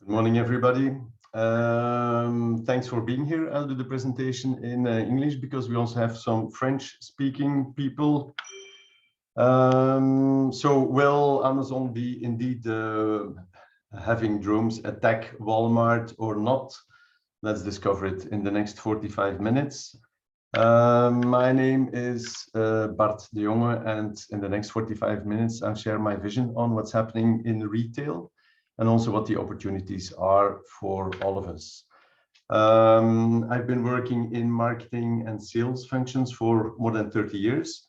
Good morning, everybody. Thanks for being here. I'll do the presentation in English because we also have some French-speaking people. Will Amazon be indeed having drones attack Walmart or not? Let's discover it in the next 45 minutes. My name is Bart de Jonge, and in the next 45 minutes, I'll share my vision on what's happening in retail and also what the opportunities are for all of us. I've been working in marketing and sales functions for more than 30 years.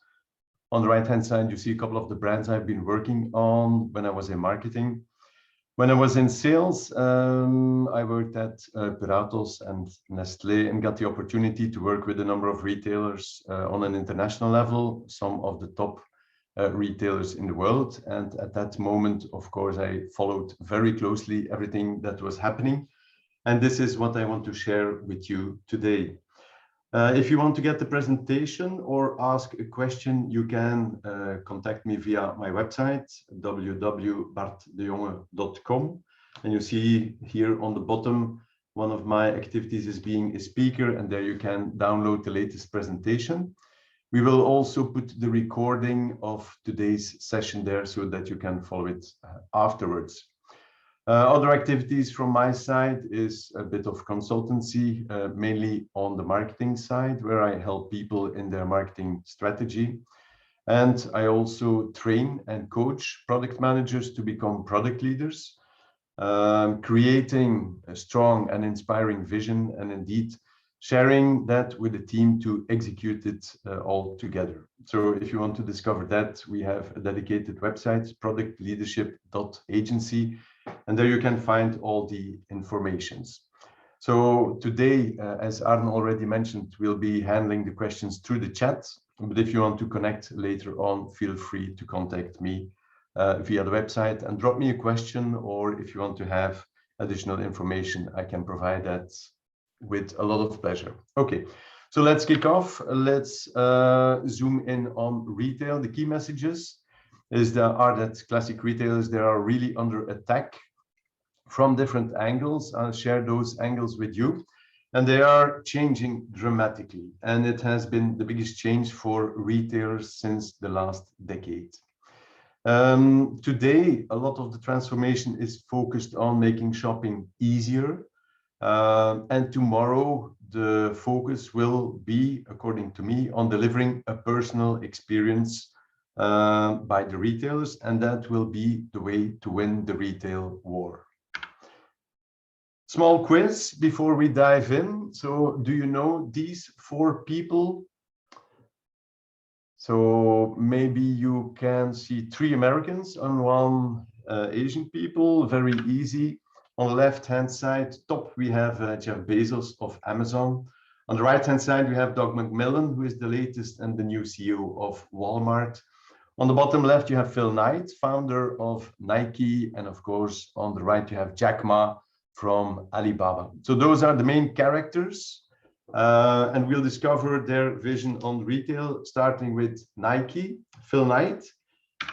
On the right-hand side, you see a couple of the brands I've been working on when I was in marketing. When I was in sales, I worked at Piratos and Nestlé and got the opportunity to work with a number of retailers on an international level, some of the top retailers in the world. And at that moment, of course, I followed very closely everything that was happening. And this is what I want to share with you today. If you want to get the presentation or ask a question, you can contact me via my website, www.bartdejonge.com. And you see here on the bottom, one of my activities is being a speaker, and there you can download the latest presentation. We will also put the recording of today's session there so that you can follow it afterwards. Other activities from my side is a bit of consultancy, mainly on the marketing side, where I help people in their marketing strategy. And I also train and coach product managers to become product leaders, creating a strong and inspiring vision, and indeed sharing that with the team to execute it all together. So if you want to discover that, we have a dedicated website, productleadership.agency, and there you can find all the informations. So today, as Arne already mentioned, we'll be handling the questions through the chat. But if you want to connect later on, feel free to contact me via the website and drop me a question, or if you want to have additional information, I can provide that with a lot of pleasure. Okay, so let's kick off. Let's zoom in on retail. The key messages is that classic retailers, they are really under attack from different angles. I'll share those angles with you, and they are changing dramatically. And it has been the biggest change for retailers since the last decade. Today, a lot of the transformation is focused on making shopping easier. And tomorrow, the focus will be, according to me, on delivering a personal experience by the retailers, and that will be the way to win the retail war. Small quiz before we dive in. So do you know these four people? So maybe you can see three Americans and one Asian people, very easy. On the left-hand side, top, we have Jeff Bezos of Amazon. On the right-hand side, we have Doug McMillon, who is the latest and the new CEO of Walmart. On the bottom left, you have Phil Knight, founder of Nike. And of course, on the right, you have Jack Ma from Alibaba. So those are the main characters. And we'll discover their vision on retail, starting with Nike, Phil Knight,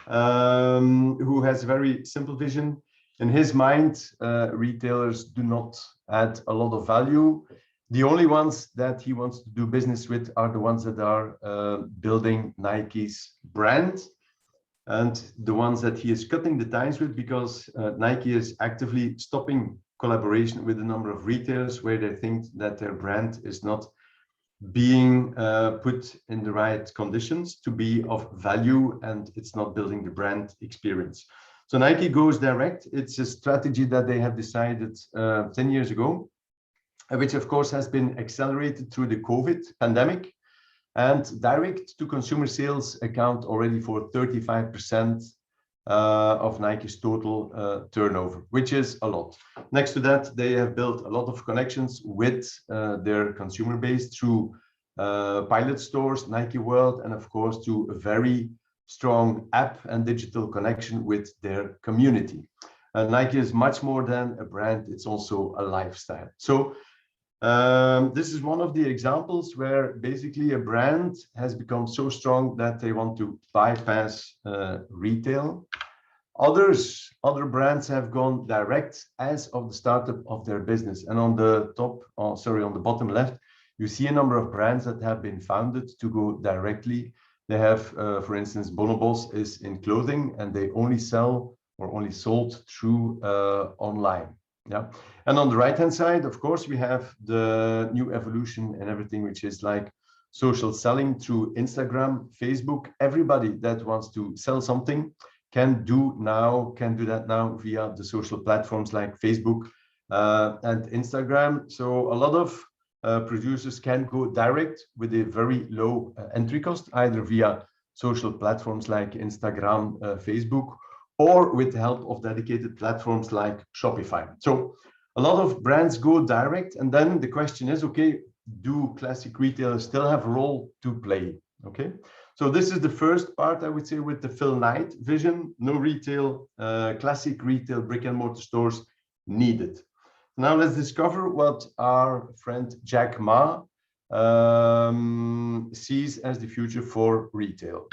who has a very simple vision. In his mind, retailers do not add a lot of value. The only ones that he wants to do business with are the ones that are building Nike's brand, and the ones that he is cutting the ties with, because Nike is actively stopping collaboration with a number of retailers where they think that their brand is not being put in the right conditions to be of value, and it's not building the brand experience. So Nike goes direct. It's a strategy that they have decided 10 years ago, which of course has been accelerated through the COVID pandemic. And direct to consumer sales account already for 35% of Nike's total turnover, which is a lot. Next to that, they have built a lot of connections with their consumer base through pilot stores, Nike World, and of course to a very strong app and digital connection with their community. Nike is much more than a brand, it's also a lifestyle. So this is one of the examples where basically a brand has become so strong that they want to bypass retail. Other brands have gone direct as of the startup of their business. And on the top, on the bottom left, you see a number of brands that have been founded to go directly. They have, for instance, Bonobos is in clothing, and they only sell or only sold through online. Yeah. And on the right-hand side, of course, we have the new evolution and everything, which is like social selling through Instagram, Facebook. Everybody that wants to sell something can do that now via the social platforms like Facebook and Instagram. So a lot of producers can go direct with a very low entry cost, either via social platforms like Instagram, Facebook, or with the help of dedicated platforms like Shopify. So a lot of brands go direct, and then the question is, okay, do classic retailers still have a role to play? Okay, so this is the first part, I would say, with the Phil Knight vision: no retail, classic retail, brick and mortar stores needed. Now let's discover what our friend Jack Ma sees as the future for retail.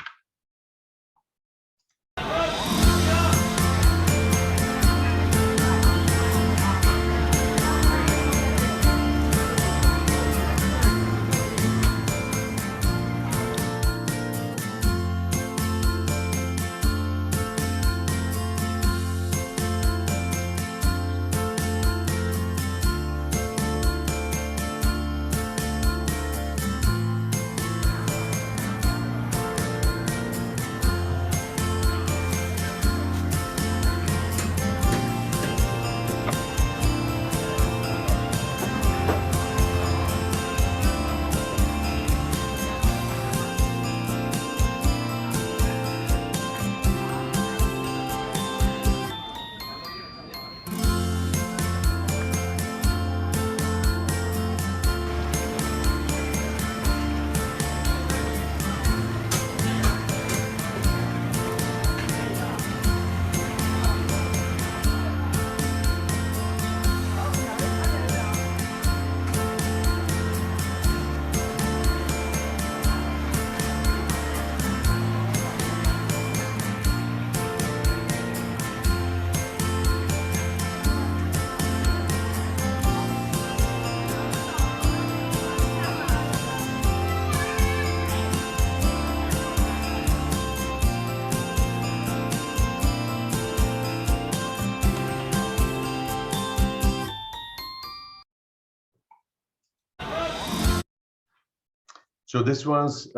So this was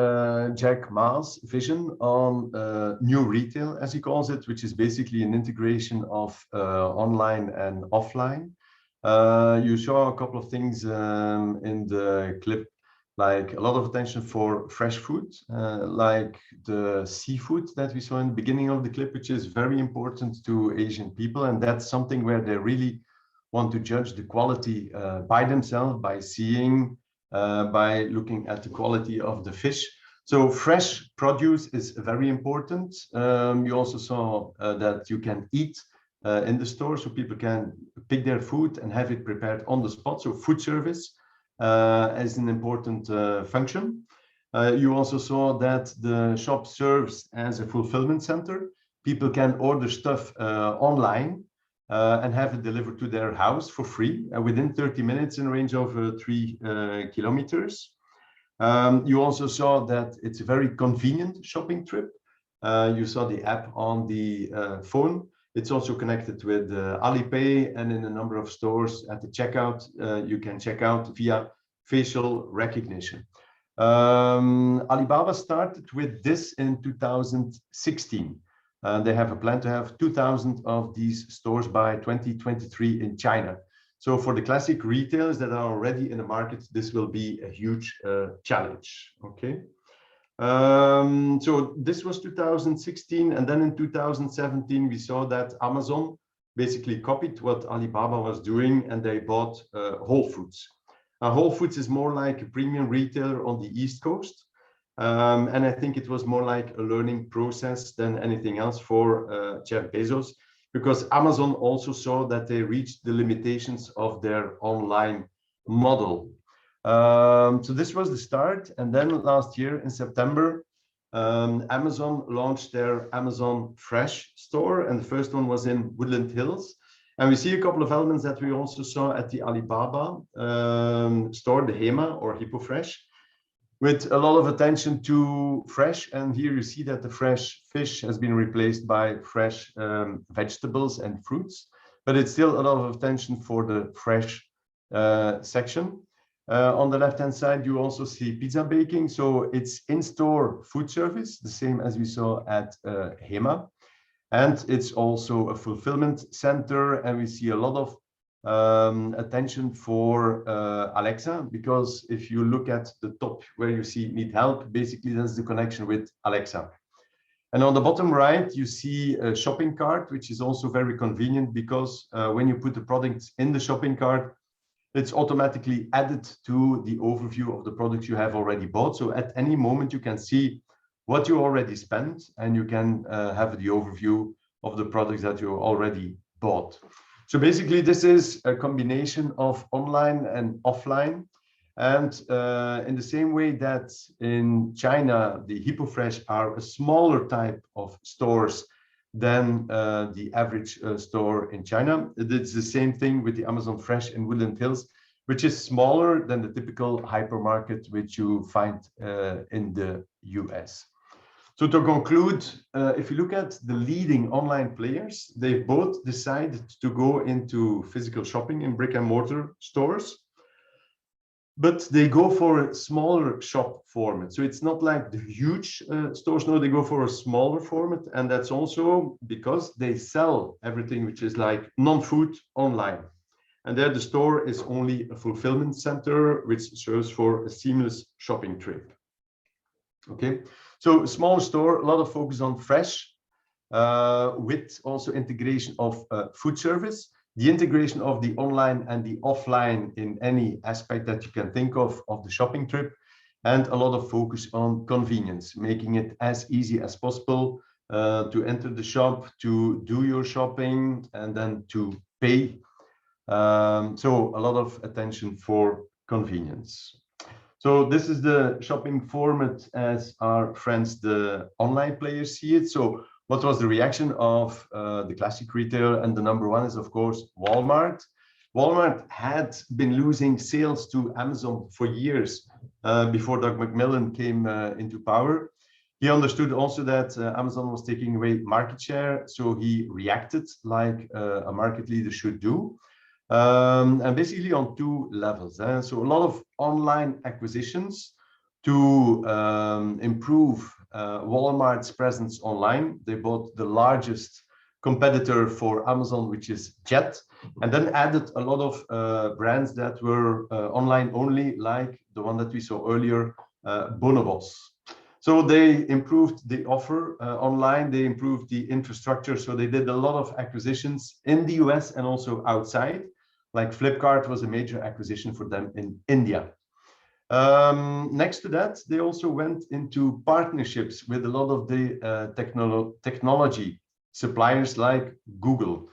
Jack Ma's vision on new retail, as he calls it, which is basically an integration of online and offline. You saw a couple of things in the clip, like a lot of attention for fresh food, like the seafood that we saw in the beginning of the clip, which is very important to Asian people. And that's something where they really want to judge the quality by themselves, by seeing, by looking at the quality of the fish. So fresh produce is very important. You also saw that you can eat in the store, so people can pick their food and have it prepared on the spot. So food service is an important function. You also saw that the shop serves as a fulfillment center. People can order stuff online and have it delivered to their house for free within 30 minutes in a range of 3 kilometers. You also saw that it's a very convenient shopping trip. You saw the app on the phone. It's also connected with Alipay, and in a number of stores at the checkout, you can check out via facial recognition. Alibaba started with this in 2016. They have a plan to have 2,000 of these stores by 2023 in China. So for the classic retailers that are already in the market, this will be a huge challenge. Okay. So this was 2016, and then in 2017 we saw that Amazon basically copied what Alibaba was doing, and they bought Whole Foods. Whole Foods is more like a premium retailer on the East Coast. And I think it was more like a learning process than anything else for Jeff Bezos, because Amazon also saw that they reached the limitations of their online model. So this was the start. And then last year in September, Amazon launched their Amazon Fresh store, and the first one was in Woodland Hills. And we see a couple of elements that we also saw at the Alibaba store, the Hema or Hippo Fresh, with a lot of attention to fresh. And here you see that the fresh fish has been replaced by fresh vegetables and fruits, but it's still a lot of attention for the fresh section. On the left-hand side, you also see pizza baking. So it's in-store food service, the same as we saw at Hema. And it's also a fulfillment center. And we see a lot of attention for Alexa, because if you look at the top where you see need help, basically that's the connection with Alexa. And on the bottom right, you see a shopping cart, which is also very convenient because when you put the products in the shopping cart, it's automatically added to the overview of the products you have already bought. So at any moment, you can see what you already spent, and you can have the overview of the products that you already bought. So basically, this is a combination of online and offline. And in the same way that in China, the Hippo Fresh are a smaller type of stores than the average store in China. It's the same thing with the Amazon Fresh in Woodland Hills, which is smaller than the typical hypermarket which you find in the US. So to conclude, if you look at the leading online players, they both decided to go into physical shopping in brick and mortar stores, but they go for a smaller shop format. So it's not like the huge stores, no, they go for a smaller format. And that's also because they sell everything which is like non-food online. And there the store is only a fulfillment center, which serves for a seamless shopping trip. Okay, so a small store, a lot of focus on fresh, with also integration of food service, the integration of the online and the offline in any aspect that you can think of the shopping trip, and a lot of focus on convenience, making it as easy as possible to enter the shop, to do your shopping, and then to pay. So a lot of attention for convenience. So this is the shopping format as our friends, the online players, see it. So what was the reaction of the classic retailer? And the number one is, of course, Walmart. Walmart had been losing sales to Amazon for years before Doug McMillon came into power. He understood also that Amazon was taking away market share, so he reacted like a market leader should do. And basically on two levels. So a lot of online acquisitions to improve Walmart's presence online. They bought the largest competitor for Amazon, which is Jet, and then added a lot of brands that were online only, like the one that we saw earlier, Bonobos. So they improved the offer online, they improved the infrastructure. So they did a lot of acquisitions in the US and also outside, like Flipkart was a major acquisition for them in India. Next to that, they also went into partnerships with a lot of the technology suppliers like Google.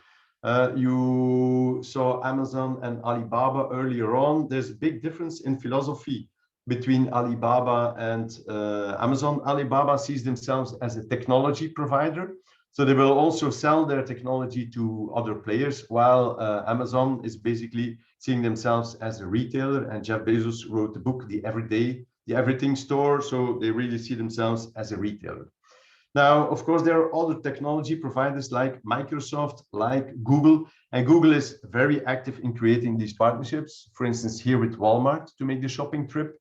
You saw Amazon and Alibaba earlier on. There's a big difference in philosophy between Alibaba and Amazon. Alibaba sees themselves as a technology provider, so they will also sell their technology to other players, while Amazon is basically seeing themselves as a retailer. And Jeff Bezos wrote the book, The Everything Store, so they really see themselves as a retailer. Now, of course, there are other technology providers like Microsoft, like Google, and Google is very active in creating these partnerships. For instance, here with Walmart to make the shopping trip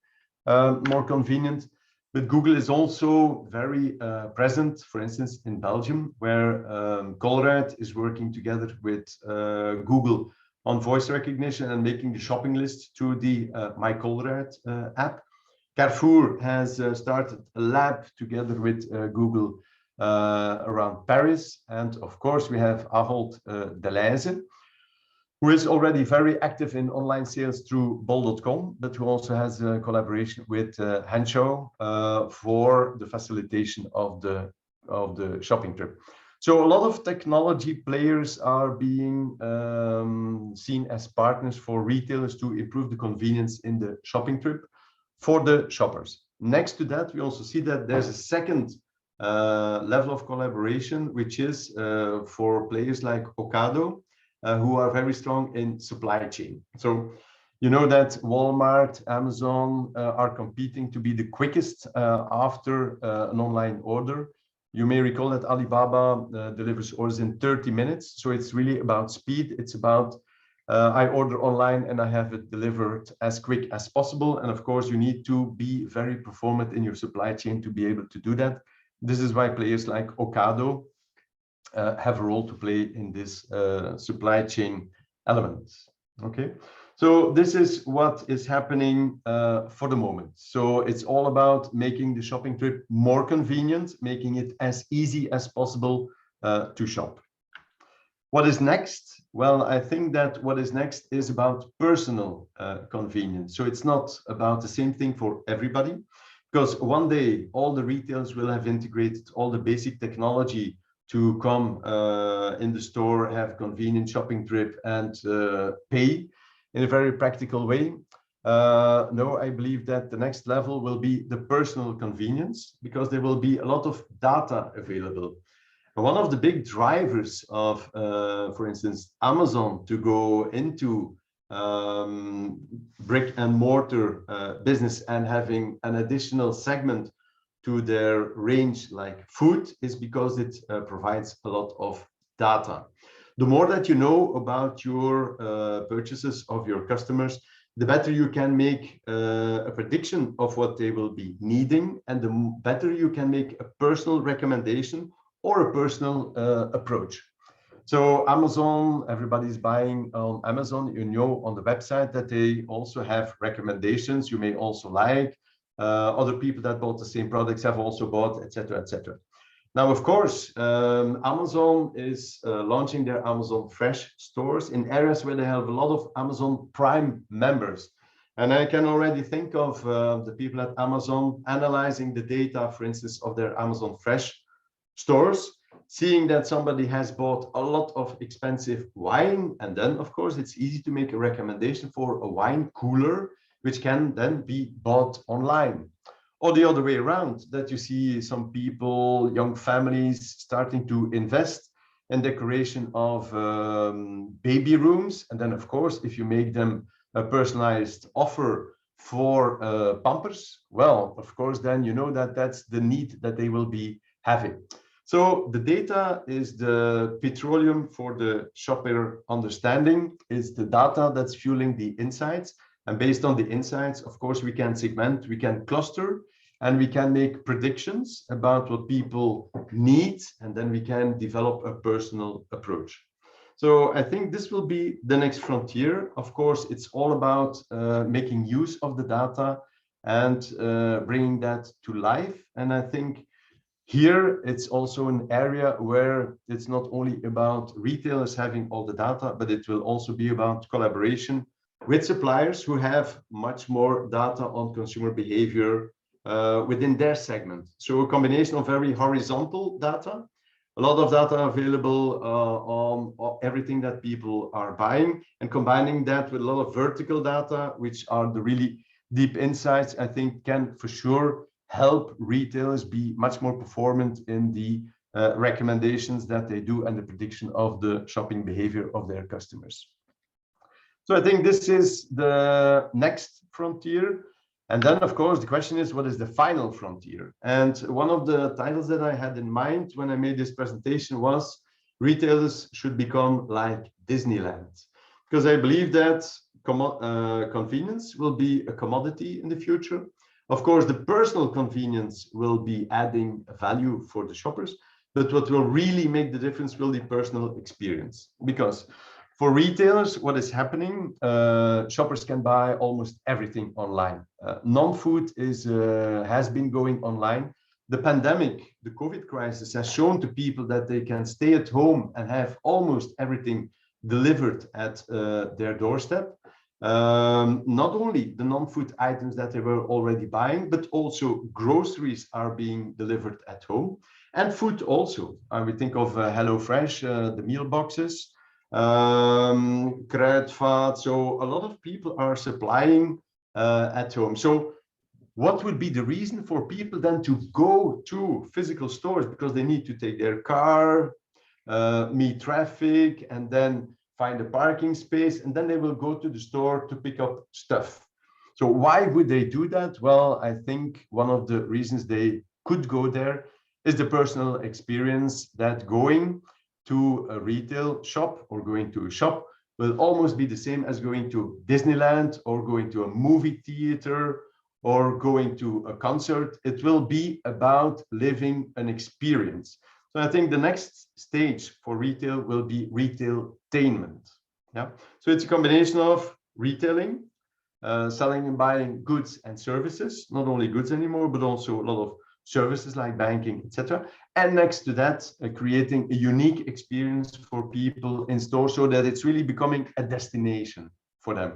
more convenient. But Google is also very present, for instance, in Belgium, where Colruyt is working together with Google on voice recognition and making the shopping list to the My Colruyt app. Carrefour has started a lab together with Google around Paris. And of course, we have Ahold Delhaize, who is already very active in online sales through bol.com, but who also has a collaboration with Henshaw for the facilitation of the shopping trip. So a lot of technology players are being seen as partners for retailers to improve the convenience in the shopping trip for the shoppers. next to that, we also see that there's a second level of collaboration, which is for players like Ocado, who are very strong in supply chain. So you know that Walmart, Amazon are competing to be the quickest after an online order. You may recall that Alibaba delivers orders in 30 minutes. So it's really about speed. It's about I order online and I have it delivered as quick as possible. And of course, you need to be very performant in your supply chain to be able to do that. This is why players like Ocado have a role to play in this supply chain elements. Okay, so this is what is happening for the moment. So it's all about making the shopping trip more convenient, making it as easy as possible to shop. What is next? Well, I think that what is next is about personal convenience. So it's not about the same thing for everybody, because one day all the retailers will have integrated all the basic technology to come in the store, have convenient shopping trip and pay in a very practical way. No, I believe that the next level will be the personal convenience, because there will be a lot of data available. One of the big drivers of, for instance, Amazon to go into brick and mortar business and having an additional segment to their range like food is because it provides a lot of data. The more that you know about your purchases of your customers, the better you can make a prediction of what they will be needing, and the better you can make a personal recommendation or a personal approach. So Amazon, everybody's buying on Amazon. You know on the website that they also have recommendations you may also like. Other people that bought the same products have also bought, etc., etc. Now, of course, Amazon is launching their Amazon Fresh stores in areas where they have a lot of Amazon Prime members. And I can already think of the people at Amazon analyzing the data, for instance, of their Amazon Fresh stores, seeing that somebody has bought a lot of expensive wine. And then, of course, it's easy to make a recommendation for a wine cooler, which can then be bought online. Or the other way around, that you see some people, young families, starting to invest in decoration of baby rooms. And then, of course, if you make them a personalized offer for Pampers, well, of course, then you know that that's the need that they will be having. So the data is the petroleum for the shopper understanding. It's the data that's fueling the insights. And based on the insights, of course, we can segment, we can cluster, and we can make predictions about what people need, and then we can develop a personal approach. So I think this will be the next frontier. Of course, it's all about making use of the data and bringing that to life. And I think here, it's also an area where it's not only about retailers having all the data, but it will also be about collaboration with suppliers who have much more data on consumer behavior within their segment. So a combination of very horizontal data, a lot of data available on everything that people are buying, and combining that with a lot of vertical data, which are the really deep insights, I think can for sure help retailers be much more performant in the recommendations that they do and the prediction of the shopping behavior of their customers. So I think this is the next frontier. And then, of course, the question is, what is the final frontier? And one of the titles that I had in mind when I made this presentation was retailers should become like Disneyland, because I believe that convenience will be a commodity in the future. Of course, the personal convenience will be adding value for the shoppers, but what will really make the difference will be personal experience. Because for retailers, what is happening, shoppers can buy almost everything online. Non-food has been going online. The pandemic, the COVID crisis, has shown to people that they can stay at home and have almost everything delivered at their doorstep. Not only the non-food items that they were already buying, but also groceries are being delivered at home, and food also. I would think of HelloFresh, the meal boxes, Kruidvat. So a lot of people are supplying at home. So what would be the reason for people then to go to physical stores? Because they need to take their car, meet traffic, and then find a parking space, and then they will go to the store to pick up stuff. So why would they do that? Well, I think one of the reasons they could go there is the personal experience, that going to a retail shop or going to a shop will almost be the same as going to Disneyland or going to a movie theater or going to a concert. It will be about living an experience. So I think the next stage for retail will be retailtainment. Yeah. So it's a combination of retailing, selling and buying goods and services, not only goods anymore, but also a lot of services like banking, etc. And next to that, creating a unique experience for people in store so that it's really becoming a destination for them.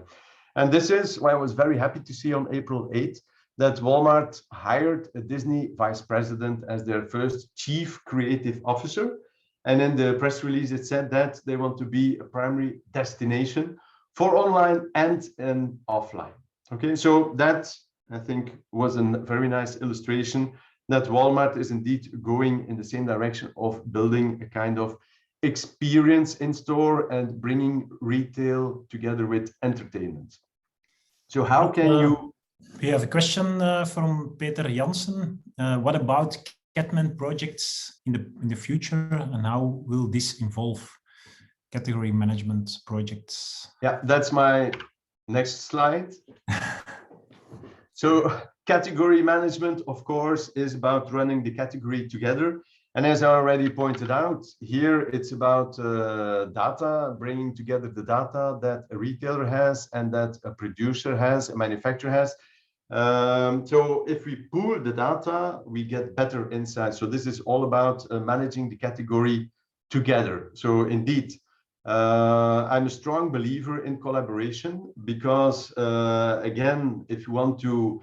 And this is why I was very happy to see on April 8th that Walmart hired a Disney vice president as their first chief creative officer. And in the press release, it said that they want to be a primary destination for online and offline. Okay, so that I think was a very nice illustration that Walmart is indeed going in the same direction of building a kind of experience in store and bringing retail together with entertainment. So how can you... We have a question from Peter Janssen. What about Catman projects in the future, and how will this involve category management projects? Yeah, that's my next slide. So category management, of course, is about running the category together. And as I already pointed out, here it's about data, bringing together the data that a retailer has and that a producer has, a manufacturer has. So if we pool the data, we get better insights. So this is all about managing the category together. So indeed, I'm a strong believer in collaboration because, again, if you want to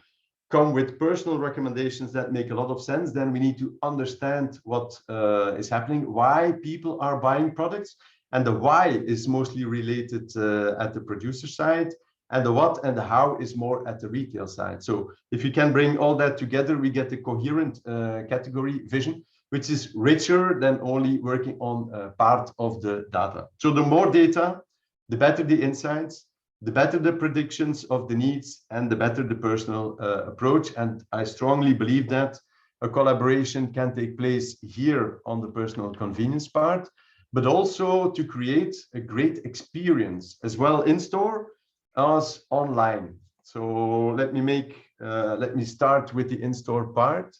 come with personal recommendations that make a lot of sense, then we need to understand what is happening, why people are buying products, and the why is mostly related at the producer side, and the what and the how is more at the retail side. So if you can bring all that together, we get a coherent category vision, which is richer than only working on part of the data. So the more data, the better the insights, the better the predictions of the needs, and the better the personal approach. And I strongly believe that a collaboration can take place here on the personal convenience part, but also to create a great experience as well in store as online. So let me start with the in-store part.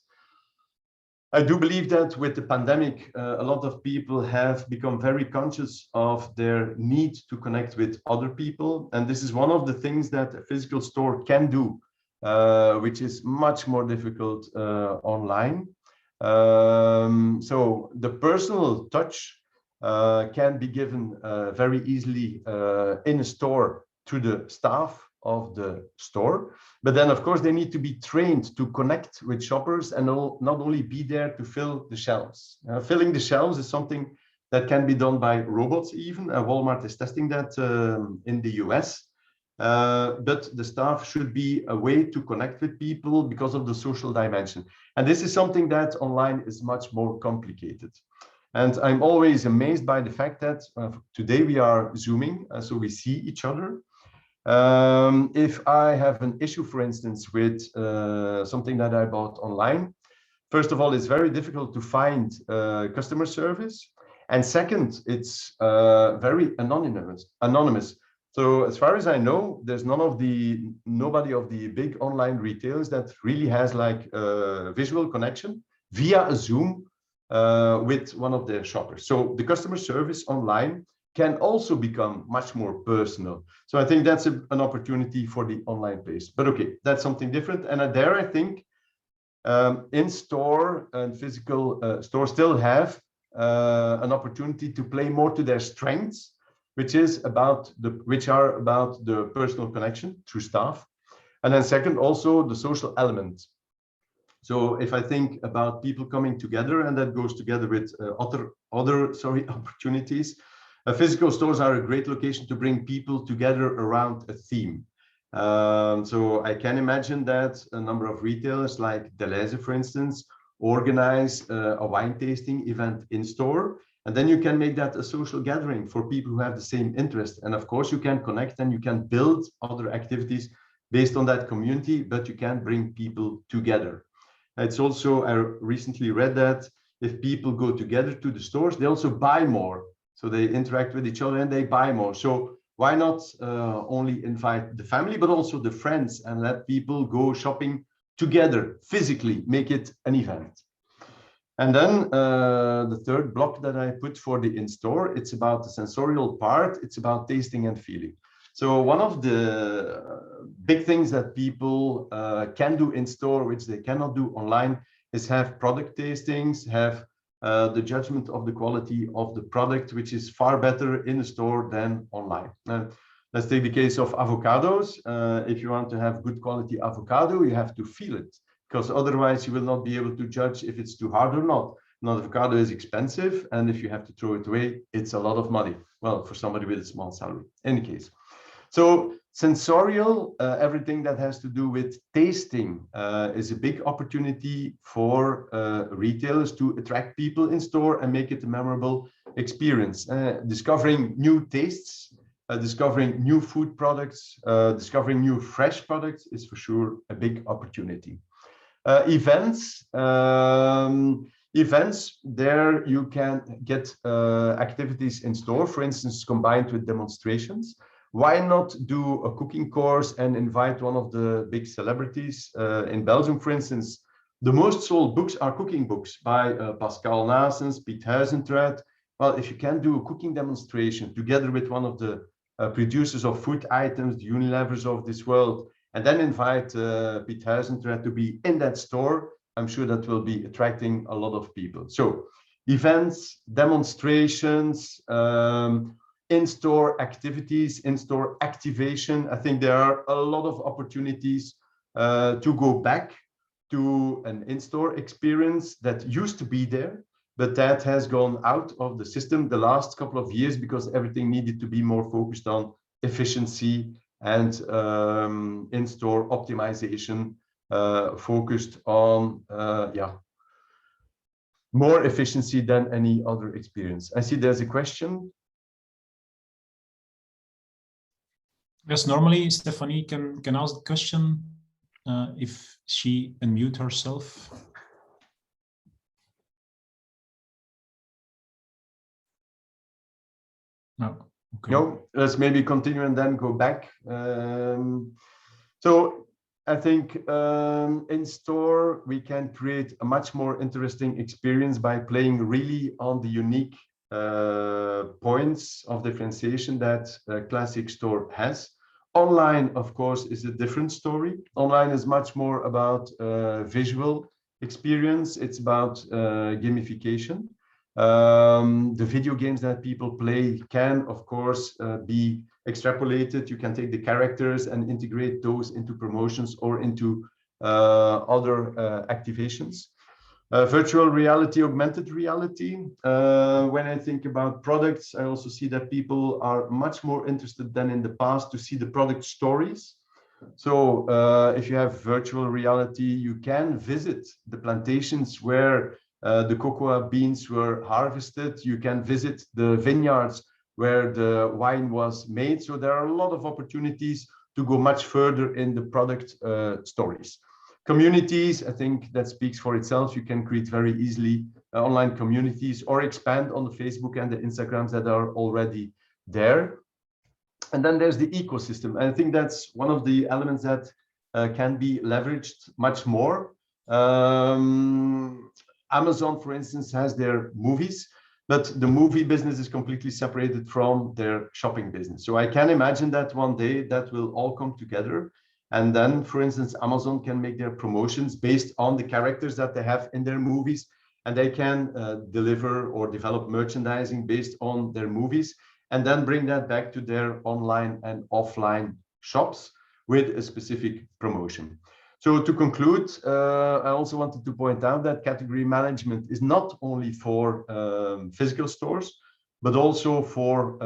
I do believe that with the pandemic, a lot of people have become very conscious of their need to connect with other people. And this is one of the things that a physical store can do, which is much more difficult online. So the personal touch can be given very easily in a store to the staff of the store, but then of course they need to be trained to connect with shoppers and not only be there to fill the shelves. Filling the shelves is something that can be done by robots even. Walmart is testing that in the US, but the staff should be a way to connect with people because of the social dimension. And this is something that online is much more complicated. And I'm always amazed by the fact that today we are Zooming, so we see each other. If I have an issue, for instance, with something that I bought online, first of all, it's very difficult to find customer service. And second, it's very anonymous. So as far as I know, there's nobody of the big online retailers that really has like a visual connection via a Zoom with one of their shoppers. So the customer service online can also become much more personal. So I think that's an opportunity for the online place. But okay, that's something different. And there I think in-store and physical stores still have an opportunity to play more to their strengths, which are about the personal connection through staff. And then second, also the social element. So if I think about people coming together, and that goes together with other opportunities, physical stores are a great location to bring people together around a theme. So I can imagine that a number of retailers like Deleuze, for instance, organize a wine tasting event in store. And then you can make that a social gathering for people who have the same interest. And of course, you can connect and you can build other activities based on that community, but you can bring people together. It's also, I recently read that if people go together to the stores, they also buy more. So they interact with each other and they buy more. So why not only invite the family, but also the friends and let people go shopping together, physically, make it an event. And then the third block that I put for the in-store, it's about the sensorial part, it's about tasting and feeling. So one of the big things that people can do in store, which they cannot do online, is have product tastings, have the judgment of the quality of the product, which is far better in the store than online. Let's take the case of avocados. If you want to have good quality avocado, you have to feel it, because otherwise you will not be able to judge if it's too hard or not. An avocado is expensive, and if you have to throw it away, it's a lot of money. Well, for somebody with a small salary, in any case. So sensorial, everything that has to do with tasting is a big opportunity for retailers to attract people in store and make it a memorable experience. Discovering new tastes, discovering new food products, discovering new fresh products is for sure a big opportunity. Events, there you can get activities in store, for instance, combined with demonstrations. Why not do a cooking course and invite one of the big celebrities? In Belgium, for instance, the most sold books are cooking books by Pascal Naessens, Piet Huizentruid. Well, if you can do a cooking demonstration together with one of the producers of food items, the Unilevers of this world, and then invite Piet Huizentruid to be in that store, I'm sure that will be attracting a lot of people. So events, demonstrations, in-store activities, in-store activation. I think there are a lot of opportunities to go back to an in-store experience that used to be there, but that has gone out of the system the last couple of years because everything needed to be more focused on efficiency and in-store optimization, focused on more efficiency than any other experience. I see there's a question. Yes, normally Stephanie can ask the question if she unmute herself. No. Okay. No, let's maybe continue and then go back. So I think in store we can create a much more interesting experience by playing really on the unique points of differentiation that a classic store has. Online, of course, is a different story. Online is much more about visual experience. It's about gamification. The video games that people play can, of course, be extrapolated. You can take the characters and integrate those into promotions or into other activations. Virtual reality, augmented reality. When I think about products, I also see that people are much more interested than in the past to see the product stories. So if you have virtual reality, you can visit the plantations where the cocoa beans were harvested. You can visit the vineyards where the wine was made. So there are a lot of opportunities to go much further in the product stories. Communities, I think that speaks for itself. You can create very easily online communities or expand on the Facebook and the Instagrams that are already there. And then there's the ecosystem. And I think that's one of the elements that can be leveraged much more. Amazon, for instance, has their movies, but the movie business is completely separated from their shopping business. So I can imagine that one day that will all come together. And then, for instance, Amazon can make their promotions based on the characters that they have in their movies, and they can deliver or develop merchandising based on their movies, and then bring that back to their online and offline shops with a specific promotion. So to conclude, I also wanted to point out that category management is not only for physical stores, but also for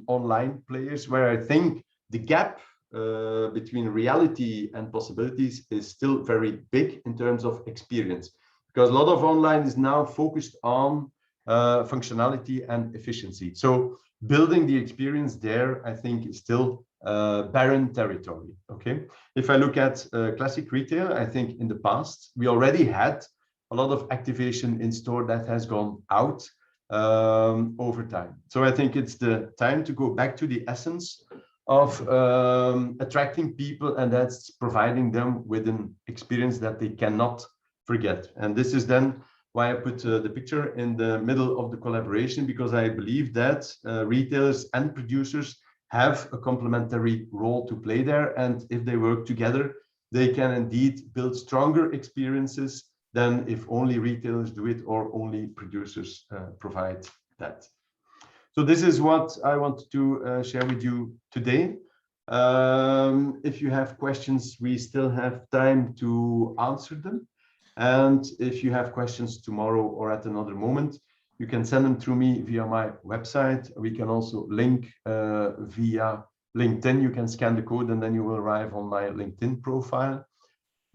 online players, where I think the gap between reality and possibilities is still very big in terms of experience, because a lot of online is now focused on functionality and efficiency. So building the experience there, I think, is still barren territory. Okay, if I look at classic retail, I think in the past we already had a lot of activation in store that has gone out over time. So I think it's the time to go back to the essence of attracting people, and that's providing them with an experience that they cannot forget. And this is then why I put the picture in the middle of the collaboration, because I believe that retailers and producers have a complementary role to play there. And if they work together, they can indeed build stronger experiences than if only retailers do it or only producers provide that. So this is what I want to share with you today. If you have questions, we still have time to answer them. And if you have questions tomorrow or at another moment, you can send them through me via my website. We can also link via LinkedIn. You can scan the code and then you will arrive on my LinkedIn profile.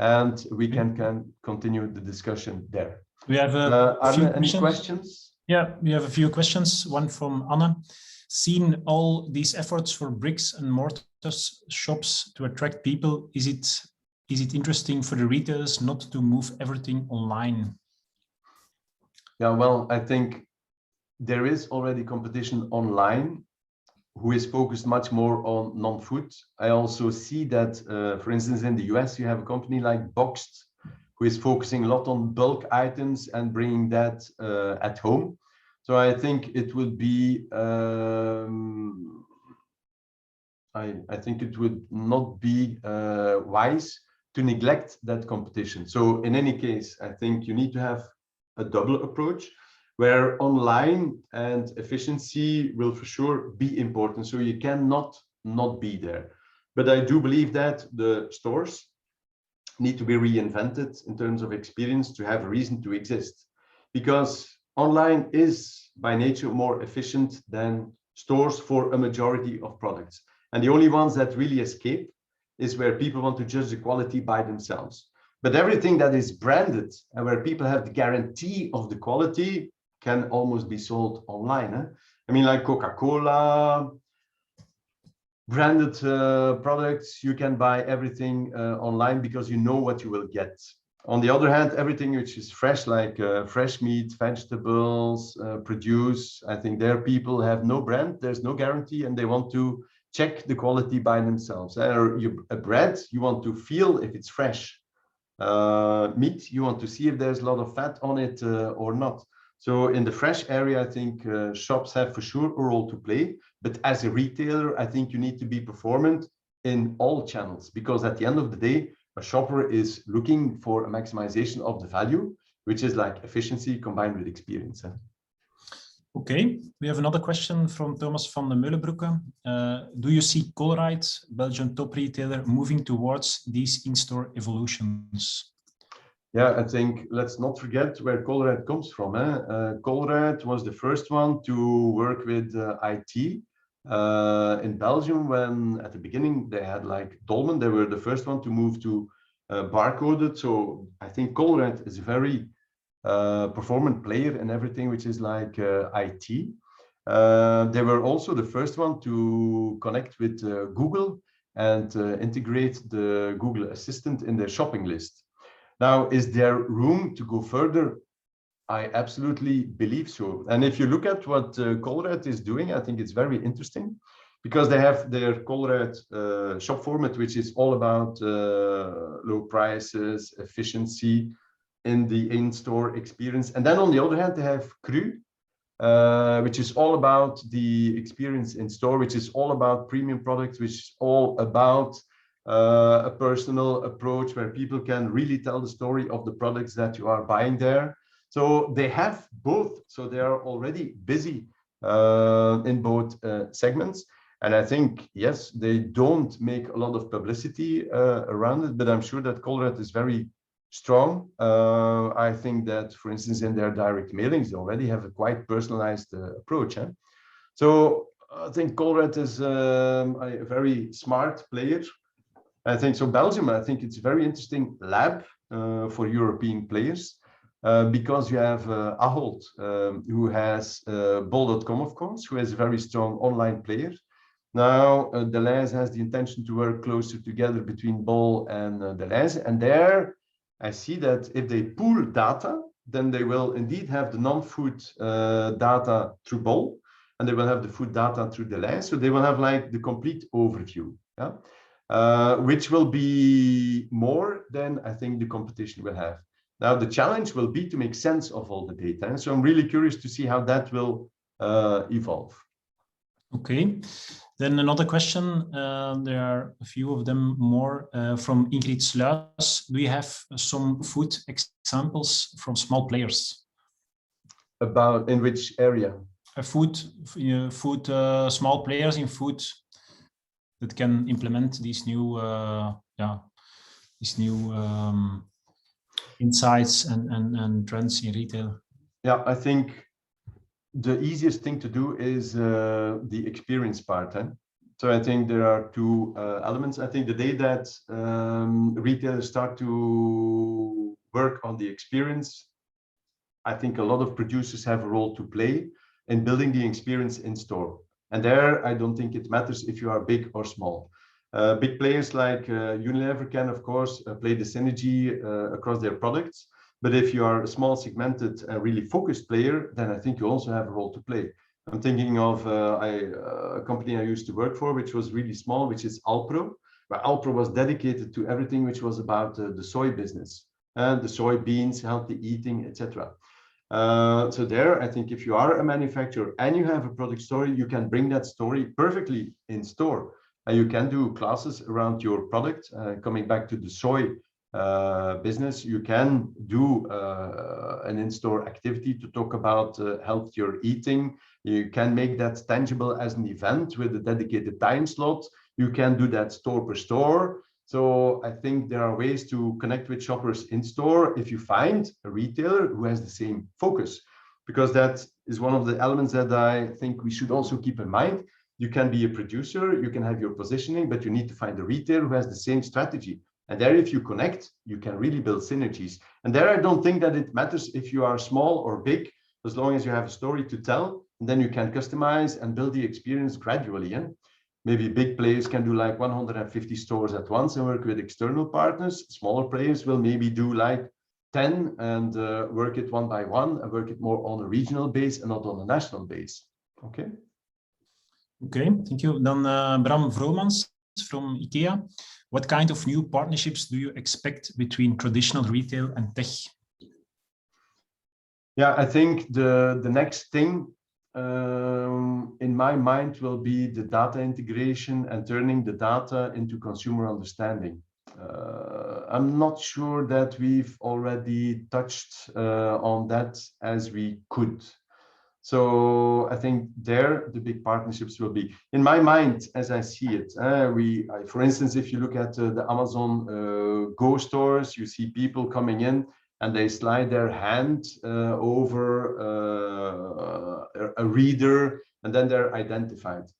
And we can continue the discussion there. We have a few any questions? Yeah, we have a few questions. One from Anna. Seeing all these efforts for bricks and mortar shops to attract people, is it interesting for the retailers not to move everything online? Yeah, well, I think there is already competition online who is focused much more on non-food. I also see that, for instance, in the US, you have a company like Boxed, who is focusing a lot on bulk items and bringing that at home. So I think it would be, I think it would not be wise to neglect that competition. So in any case, I think you need to have a double approach, where online and efficiency will for sure be important. So you cannot not be there. But I do believe that the stores need to be reinvented in terms of experience to have a reason to exist. Because online is by nature more efficient than stores for a majority of products. And the only ones that really escape is where people want to judge the quality by themselves. But everything that is branded and where people have the guarantee of the quality can almost be sold online. I mean, like Coca-Cola, branded products, you can buy everything online because you know what you will get. On the other hand, everything which is fresh, like fresh meat, vegetables, produce, I think there people have no brand, there's no guarantee, and they want to check the quality by themselves. A bread, you want to feel if it's fresh. Meat, you want to see if there's a lot of fat on it or not. So in the fresh area, I think shops have for sure a role to play. But as a retailer, I think you need to be performant in all channels, because at the end of the day, a shopper is looking for a maximization of the value, which is like efficiency combined with experience. Okay, we have another question from Thomas van de Meulenbroeke. Do you see Colruyt, Belgian top retailer, moving towards these in-store evolutions? Yeah, I think let's not forget where Colruyt comes from. Colruyt was the first one to work with IT in Belgium, when at the beginning they had like Dolman. They were the first one to move to barcoded. So I think Colruyt is a very performant player in everything which is like IT. They were also the first one to connect with Google and integrate the Google Assistant in their shopping list. Now, is there room to go further? I absolutely believe so. And if you look at what Colruyt is doing, I think it's very interesting, because they have their Colruyt shop format, which is all about low prices, efficiency in the in-store experience. And then on the other hand, they have Cru, which is all about the experience in store, which is all about premium products, which is all about a personal approach where people can really tell the story of the products that you are buying there. So they have both. So they are already busy in both segments. And I think, yes, they don't make a lot of publicity around it, but I'm sure that Colruyt is very strong. I think that, for instance, in their direct mailings, they already have a quite personalized approach. So I think Colruyt is a very smart player. I think so. Belgium, I think it's a very interesting lab for European players because you have Ahold, who has bol.com, of course, who is a very strong online player. Now, Deleuze has the intention to work closer together between Bol and Deleuze. And there, I see that if they pool data, then they will indeed have the non-food data through Bol, and they will have the food data through Deleuze. So they will have like the complete overview, yeah? Which will be more than I think the competition will have. Now, the challenge will be to make sense of all the data. And so I'm really curious to see how that will evolve. Okay. Then another question, there are a few of them more from Ingrid Sluis. Do you have some food examples from small players? About in which area? Small players in food that can implement these new, insights and trends in retail. Yeah, I think the easiest thing to do is the experience part. So I think there are two elements. I think the day that retailers start to work on the experience, I think a lot of producers have a role to play in building the experience in store. And there, I don't think it matters if you are big or small. Big players like Unilever can, of course, play the synergy across their products. But if you are a small, segmented, really focused player, then I think you also have a role to play. I'm thinking of a company I used to work for, which was really small, which is Alpro, where Alpro was dedicated to everything which was about the soy business, and the soybeans, healthy eating, etc. So there, I think if you are a manufacturer and you have a product story, you can bring that story perfectly in store. And you can do classes around your product. Coming back to the soy business, you can do an in-store activity to talk about healthier eating. You can make that tangible as an event with a dedicated time slot. You can do that store per store. So I think there are ways to connect with shoppers in store if you find a retailer who has the same focus, because that is one of the elements that I think we should also keep in mind. You can be a producer, you can have your positioning, but you need to find a retailer who has the same strategy. And there, if you connect, you can really build synergies. And there, I don't think that it matters if you are small or big, as long as you have a story to tell, and then you can customize and build the experience gradually. Maybe big players can do like 150 stores at once and work with external partners. Smaller players will maybe do like 10 and work it one by one and work it more on a regional base and not on a national base. Okay. Okay, thank you. Then Bram Vromans from IKEA. What kind of new partnerships do you expect between traditional retail and tech? Yeah, I think the next thing in my mind will be the data integration and turning the data into consumer understanding. I'm not sure that we've already touched on that as we could. So I think there the big partnerships will be, in my mind, as I see it. For instance, if you look at the Amazon Go stores, you see people coming in and they slide their hand over a reader, and then they're identified.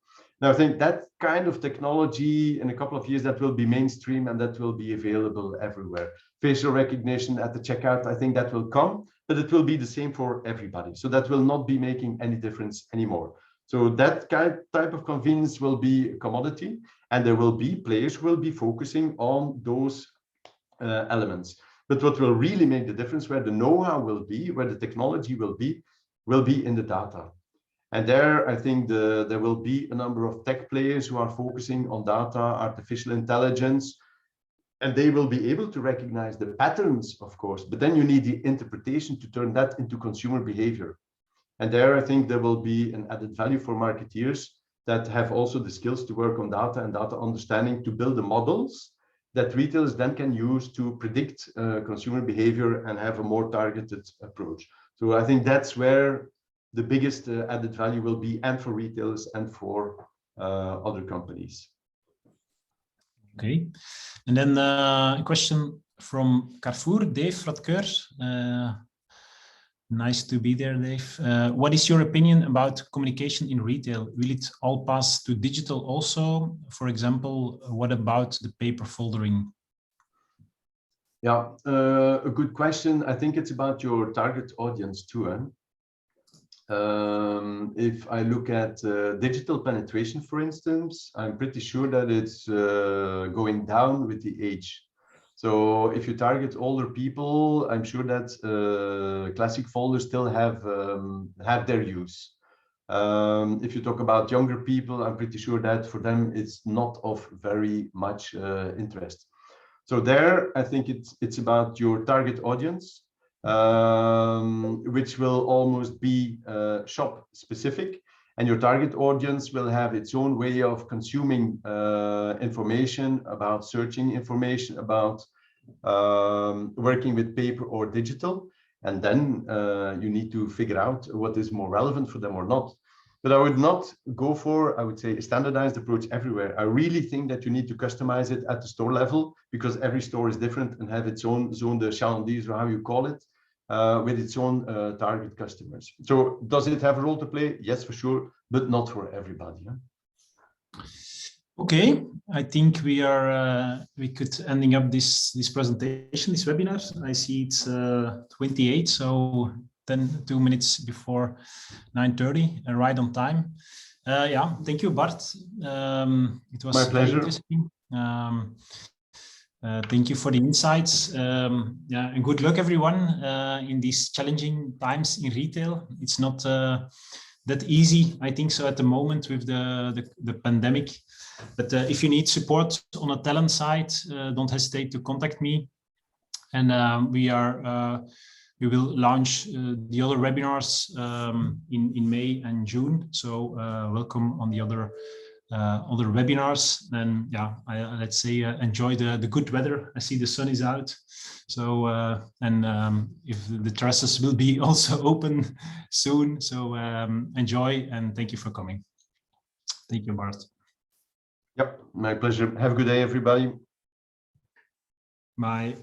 Now, I think that kind of technology in a couple of years, that will be mainstream and that will be available everywhere. Facial recognition at the checkout, I think that will come, but it will be the same for everybody. So that will not be making any difference anymore. So that type of convenience will be a commodity, and there will be players who will be focusing on those elements. But what will really make the difference, where the know-how will be, where the technology will be in the data. And there, I think there will be a number of tech players who are focusing on data, artificial intelligence, and they will be able to recognize the patterns, of course, but then you need the interpretation to turn that into consumer behavior. And there, I think there will be an added value for marketeers that have also the skills to work on data and data understanding to build the models that retailers then can use to predict consumer behavior and have a more targeted approach. So I think that's where the biggest added value will be, and for retailers and for other companies. Okay, and then a question from Carrefour, Dave Radkeur. Nice to be there, Dave. What is your opinion about communication in retail? Will it all pass to digital also? For example, what about the paper foldering? Yeah, a good question. I think it's about your target audience too. If I look at digital penetration, for instance, I'm pretty sure that it's going down with the age. So if you target older people, I'm sure that classic folders still have their use. If you talk about younger people, I'm pretty sure that for them it's not of very much interest. So there, I think it's about your target audience, which will almost be shop specific, and your target audience will have its own way of consuming information, about searching information, about working with paper or digital, and then you need to figure out what is more relevant for them or not. But I would not go for, I would say, a standardized approach everywhere. I really think that you need to customize it at the store level, because every store is different and have its own zone de chalandise, or how you call it, with its own target customers. So does it have a role to play? Yes, for sure, but not for everybody. Yeah? Okay, I think we could ending up this presentation, this webinar. I see it's 28, so 2 minutes before 9:30, right on time. Yeah, thank you, Bart. It was my pleasure. very interesting. Thank you for the insights. Yeah, and good luck, everyone, in these challenging times in retail. It's not that easy, I think so, at the moment with the pandemic. But if you need support on a talent side, don't hesitate to contact me. And we will launch the other webinars in May and June. So welcome on the other webinars. And yeah, let's say enjoy the good weather. I see the sun is out. So if the terraces will be also open soon. So enjoy, and thank you for coming. Thank you, Bart. Yep, my pleasure. Have a good day, everybody. Bye.